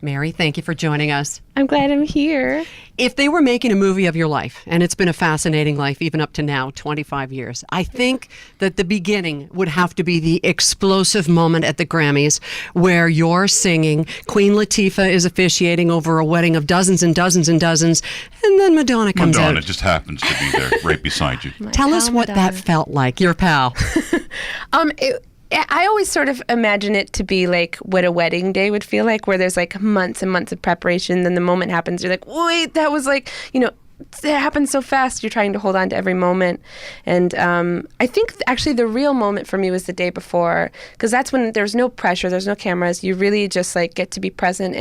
Mary, thank you for joining us. I'm glad I'm here. If they were making a movie of your life, and it's been a fascinating life even up to now, 25 years, I think that the beginning would have to be the explosive moment at the Grammys where you're singing, Queen Latifah is officiating over a wedding of dozens and dozens and dozens, and then Madonna comes out. Madonna just happens to be there right beside you. Tell us what that felt like, your pal. I always sort of imagine it to be like what a wedding day would feel like, where there's like months and months of preparation. Then the moment happens, you're like, wait, that was like, it happened so fast. You're trying to hold on to every moment. And I think actually the real moment for me was the day before, because that's when there's no pressure, there's no cameras. You really just like get to be present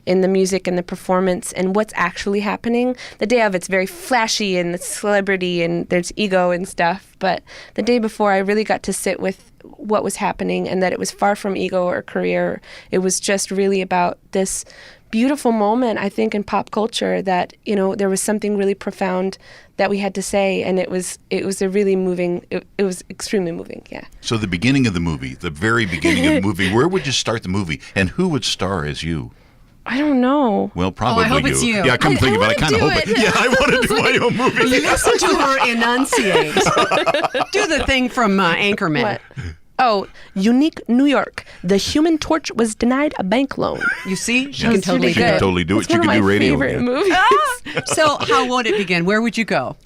in the music and the performance and what's actually happening. The day of, it's very flashy and the celebrity and there's ego and stuff. But the day before, I really got to sit with what was happening, and that it was far from ego or career. It was just really about this beautiful moment, I think, in pop culture that, there was something really profound that we had to say, and it was a really moving, it was extremely moving, yeah. So the beginning of the movie, the very beginning of the movie, where would you start the movie, and who would star as you? I don't know. Well, probably I hope it's you. Yeah, come think about it. I kind of hope it. Yeah, I want to do my own movie. Listen to her enunciate. Do the thing from Anchorman. What? Oh, unique New York. The Human Torch was denied a bank loan. You see? She That's can totally really do She it. can totally do it. It's She one can of do my radio. favorite movies. So how would it begin? Where would you go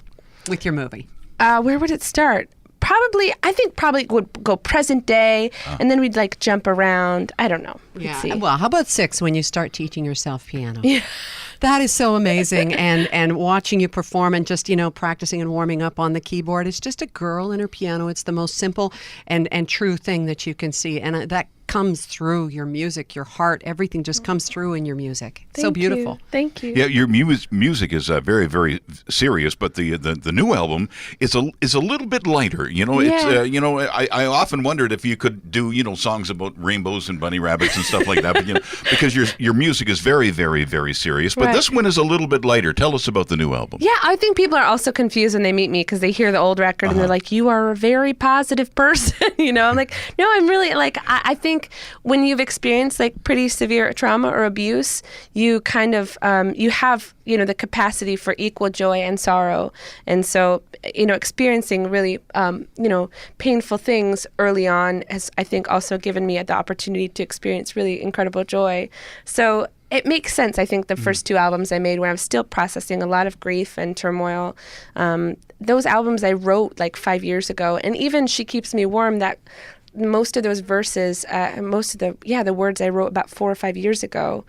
with your movie? Where would it start? I think probably would go present day, and then we'd like jump around. I don't know. Yeah. See. Well, how about 6 when you start teaching yourself piano? Yeah. That is so amazing. And watching you perform and just, practicing and warming up on the keyboard. It's just a girl and her piano. It's the most simple and true thing that you can see. And that comes through your music, your heart, everything just comes through in your music. So beautiful. Thank you. Yeah, your music is very, very serious, but the new album is a little bit lighter. It's I often wondered if you could do songs about rainbows and bunny rabbits and stuff like that, but because your music is very, very, very serious. But this one is a little bit lighter. Tell us about the new album. Yeah, I think people are also confused when they meet me because they hear the old record and they're like, "You are a very positive person." I'm like, "No, I'm really like I think." When you've experienced like pretty severe trauma or abuse, you kind of you have the capacity for equal joy and sorrow, and so experiencing really painful things early on has, I think, also given me the opportunity to experience really incredible joy. So it makes sense. I think the first 2 albums I made when I was still processing a lot of grief and turmoil, those albums I wrote like 5 years ago, and even She Keeps Me Warm, that most of those verses, most of the words I wrote about 4 or 5 years ago.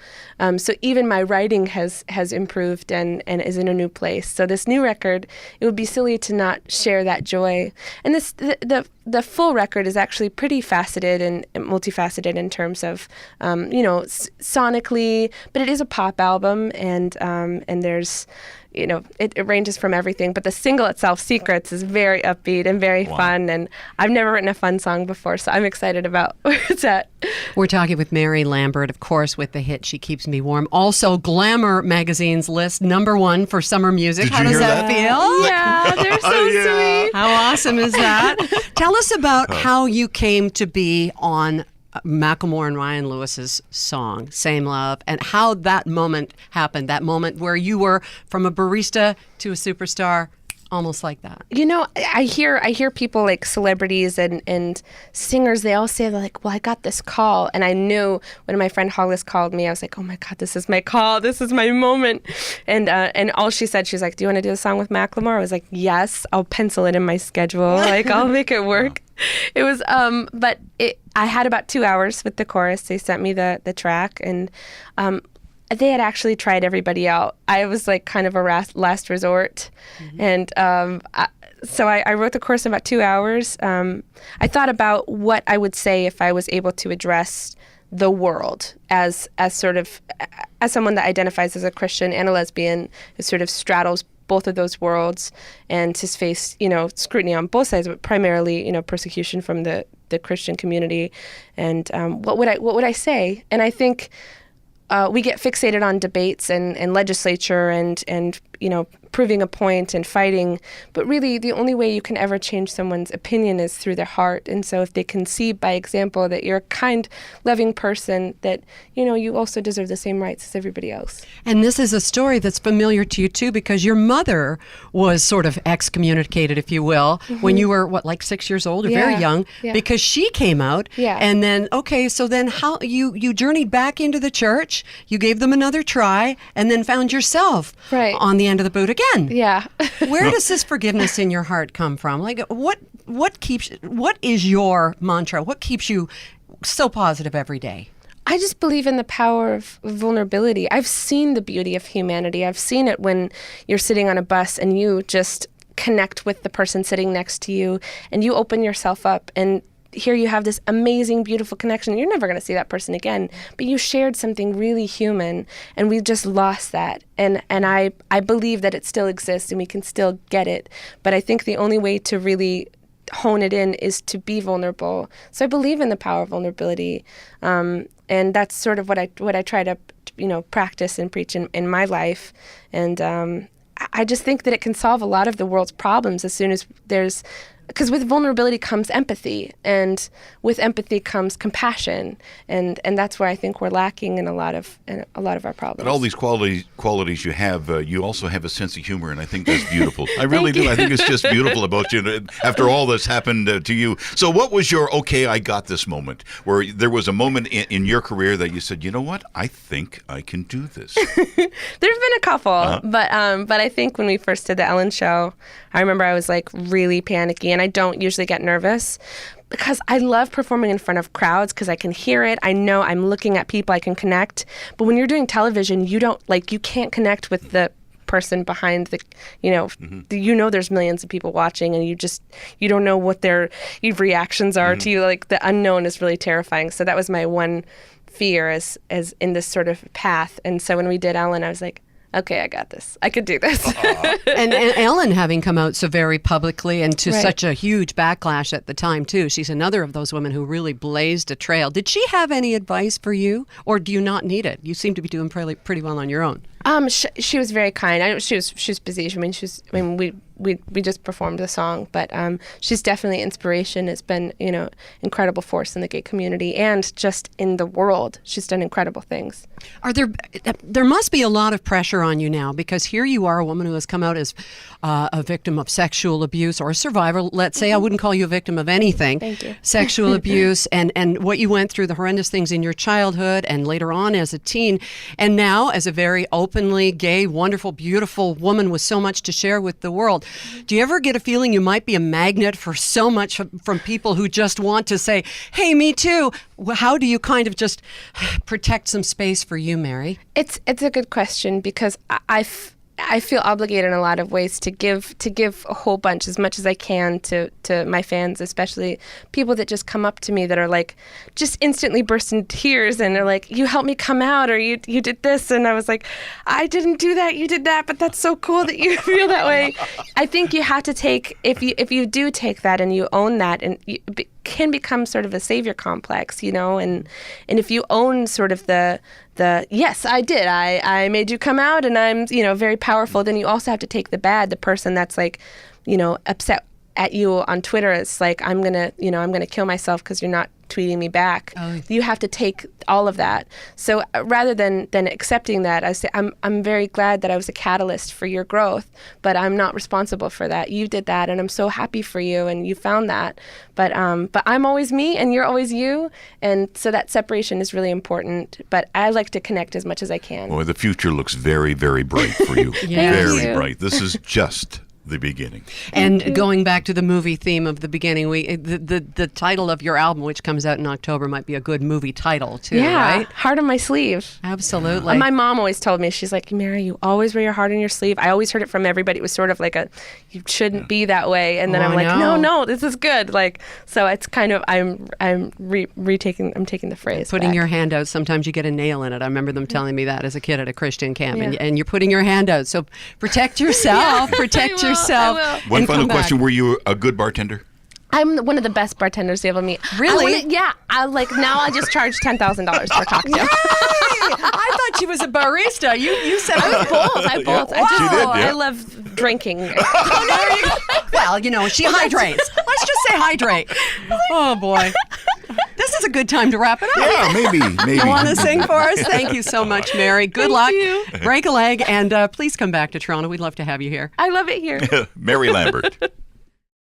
So even my writing has improved and is in a new place. So this new record, it would be silly to not share that joy. And the full record is actually pretty faceted and multifaceted in terms of, sonically, but it is a pop album, and there's, it ranges from everything. But the single itself, Secrets, is very upbeat and very fun. And I've never written a fun song before, so I'm excited about where it's at. We're talking with Mary Lambert, of course, with the hit She Keeps Me Warm. Also, Glamour magazine's list #1 for summer music. Did How you does hear that feel? Yeah, they're so sweet. How awesome is that? Tell us about how you came to be on Macklemore and Ryan Lewis's song, Same Love, and how that moment happened, that moment where you were from a barista to a superstar, almost like that. I hear people like celebrities and singers, they all say, they're like, well, I got this call. And I knew when my friend Hollis called me, I was like, oh my God, this is my call. This is my moment. And all she said, she's like, do you want to do a song with Macklemore? I was like, yes, I'll pencil it in my schedule. Like, I'll make it work. It was, I had about 2 hours with the chorus. They sent me the track, and they had actually tried everybody out. I was like kind of a last resort. And so I wrote the chorus in about 2 hours. I thought about what I would say if I was able to address the world as someone that identifies as a Christian and a lesbian, who sort of straddles both of those worlds, and to face, scrutiny on both sides, but primarily, persecution from the Christian community. And what would I say? And I think we get fixated on debates and legislature and proving a point and fighting. But really, the only way you can ever change someone's opinion is through their heart. And so if they can see by example that you're a kind, loving person, that, you also deserve the same rights as everybody else. And this is a story that's familiar to you, too, because your mother was sort of excommunicated, if you will, when you were, like 6 years old or very young, because she came out. Yeah. And then, so then how you journeyed back into the church, you gave them another try, and then found yourself on the end of the boot again. Yeah. Where does this forgiveness in your heart come from? Like, what is your mantra? What keeps you so positive every day? I just believe in the power of vulnerability. I've seen the beauty of humanity. I've seen it when you're sitting on a bus and you just connect with the person sitting next to you and you open yourself up, and here you have this amazing, beautiful connection. You're never going to see that person again, but you shared something really human, and we just lost that. And I believe that it still exists and we can still get it. But I think the only way to really hone it in is to be vulnerable. So I believe in the power of vulnerability. And that's sort of what I try to, practice and preach in my life. And I just think that it can solve a lot of the world's problems as soon as because with vulnerability comes empathy, and with empathy comes compassion, and that's where I think we're lacking in a lot of our problems. But all these qualities you have, you also have a sense of humor, and I think that's beautiful. I really do. I think it's just beautiful about you after all that's happened to you. So what was your okay, I got this moment, where there was a moment in your career that you said, you know what, I think I can do this? There's been a couple, but I think when we first did the Ellen show, I remember I was like really panicky, and I don't usually get nervous because I love performing in front of crowds because I can hear it. I know I'm looking at people, I can connect. But when you're doing television, you can't connect with the person behind the, there's millions of people watching, and you don't know what their reactions are to you. Like, the unknown is really terrifying. So that was my one fear as in this sort of path. And so when we did Ellen, I was like, okay, I got this. I could do this. and Ellen having come out so very publicly and to such a huge backlash at the time, too. She's another of those women who really blazed a trail. Did she have any advice for you, or do you not need it? You seem to be doing pretty well on your own. She was very kind. She was busy. We just performed the song, but she's definitely inspiration. It's been, incredible force in the gay community and just in the world. She's done incredible things. There must be a lot of pressure on you now, because here you are, a woman who has come out as a victim of sexual abuse, or a survivor. Let's say I wouldn't call you a victim of anything. Thank you. Sexual abuse and what you went through, the horrendous things in your childhood and later on as a teen, and now as a very openly gay, wonderful, beautiful woman with so much to share with the world. Do you ever get a feeling you might be a magnet for so much from people who just want to say, hey, me too? How do you kind of just protect some space for you, Mary? It's a good question, because I feel obligated in a lot of ways to give a whole bunch, as much as I can, to my fans, especially people that just come up to me that are like, just instantly burst into tears, and they're like, you helped me come out, or you did this, and I was like, I didn't do that, you did that, but that's so cool that you feel that way. I think you have to take, if you do take that and you own that, and can become sort of a savior complex, and if you own sort of the yes, I did, I made you come out, and I'm very powerful, then you also have to take the bad, the person that's like upset at you on Twitter. It's like, I'm gonna kill myself because you're not tweeting me back. You have to take all of that. So rather than accepting that, I say, I'm very glad that I was a catalyst for your growth, but I'm not responsible for that. You did that, and I'm so happy for you, and you found that. But I'm always me, and you're always you, and so that separation is really important. But I like to connect as much as I can. Well, the future looks very, very bright for you. Very bright. This is just the beginning. And going back to the movie theme of the beginning, the title of your album, which comes out in October, might be a good movie title too, right? Heart on my sleeve. Absolutely. My mom always told me, she's like, Mary, you always wear your heart on your sleeve. I always heard it from everybody. It was sort of like you shouldn't be that way. And then I'm like, no, this is good. Like, so it's kind of, I'm taking the phrase putting back. your hand out. Sometimes you get a nail in it. I remember them telling me that as a kid at a Christian camp, and you're putting your hand out. So protect yourself, protect yourself. One final question: were you a good bartender? I'm one of the best bartenders you ever meet. Really? Now I just charge $10,000 for a cocktail. I thought she was a barista. You said both. I both. Yeah. She did, yeah. I love drinking. There you go. Well, she hydrates. Let's just say hydrate. Oh boy. This is a good time to wrap it up. Yeah, maybe. You want to sing for us? Thank you so much, Mary. Good luck. you. Break a leg, and please come back to Toronto. We'd love to have you here. I love it here. Mary Lambert.